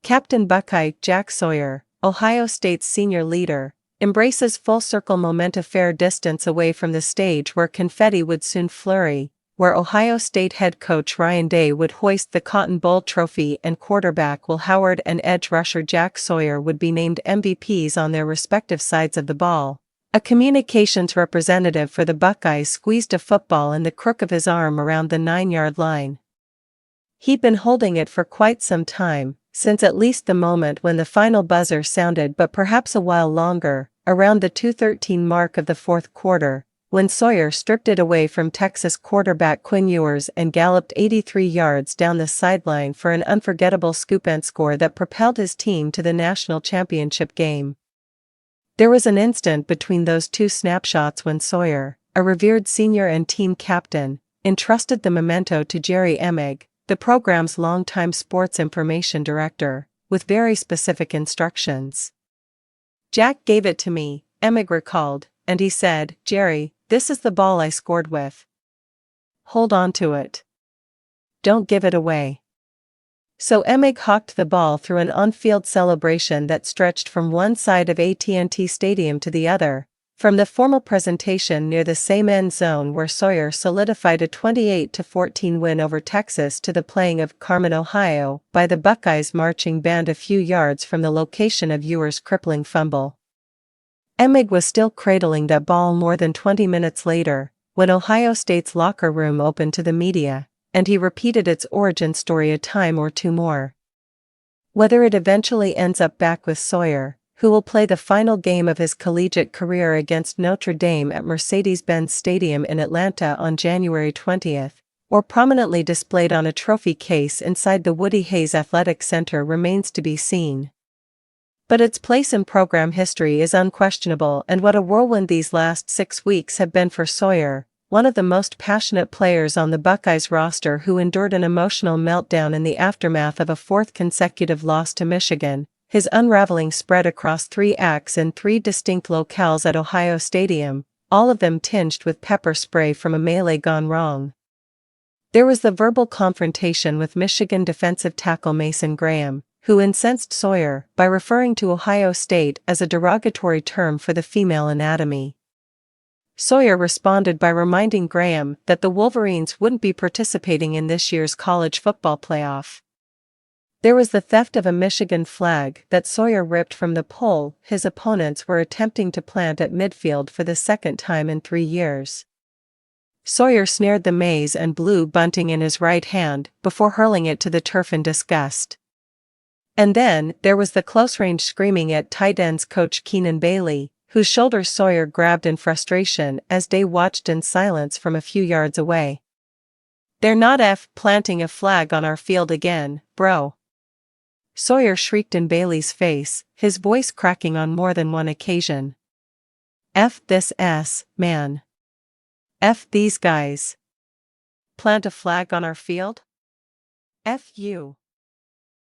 Captain Buckeye Jack Sawyer, Ohio State's senior leader, embraces full-circle moment a fair distance away from the stage where confetti would soon flurry, where Ohio State head coach Ryan Day would hoist the Cotton Bowl trophy and quarterback Will Howard and edge rusher Jack Sawyer would be named MVPs on their respective sides of the ball. A communications representative for the Buckeyes squeezed a football in the crook of his arm around the 9-yard line. He'd been holding it for quite some time, since at least the moment when the final buzzer sounded, but perhaps a while longer, around the 2:13 mark of the fourth quarter, when Sawyer stripped it away from Texas quarterback Quinn Ewers and galloped 83 yards down the sideline for an unforgettable scoop-and score that propelled his team to the national championship game. There was an instant between those two snapshots when Sawyer, a revered senior and team captain, entrusted the memento to Jerry Emig, the program's longtime sports information director, with very specific instructions. "Jack gave it to me," Emig recalled, "and he said, 'Jerry, this is the ball I scored with. Hold on to it. Don't give it away.'" So Emig hawked the ball through an on-field celebration that stretched from one side of AT&T Stadium to the other, from the formal presentation near the same end zone where Sawyer solidified a 28-14 win over Texas to the playing of Carmen, Ohio, by the Buckeyes marching band a few yards from the location of Ewers' crippling fumble. Emig was still cradling that ball more than 20 minutes later, when Ohio State's locker room opened to the media, and he repeated its origin story a time or two more. Whether it eventually ends up back with Sawyer, who will play the final game of his collegiate career against Notre Dame at Mercedes-Benz Stadium in Atlanta on January 20th, or prominently displayed on a trophy case inside the Woody Hayes Athletic Center remains to be seen. But its place in program history is unquestionable, and what a whirlwind these last 6 weeks have been for Sawyer, one of the most passionate players on the Buckeyes roster who endured an emotional meltdown in the aftermath of a fourth consecutive loss to Michigan. His unraveling spread across 3 acts in 3 distinct locales at Ohio Stadium, all of them tinged with pepper spray from a melee gone wrong. There was the verbal confrontation with Michigan defensive tackle Mason Graham, who incensed Sawyer by referring to Ohio State as a derogatory term for the female anatomy. Sawyer responded by reminding Graham that the Wolverines wouldn't be participating in this year's college football playoff. There was the theft of a Michigan flag that Sawyer ripped from the pole his opponents were attempting to plant at midfield for the second time in 3 years. Sawyer snared the maize and blue bunting in his right hand before hurling it to the turf in disgust. And then there was the close-range screaming at tight ends coach Keenan Bailey, whose shoulders Sawyer grabbed in frustration as Day watched in silence from a few yards away. "They're not planting a flag on our field again, bro," Sawyer shrieked in Bailey's face, his voice cracking on more than one occasion. "F this man. F these guys. Plant a flag on our field? F you."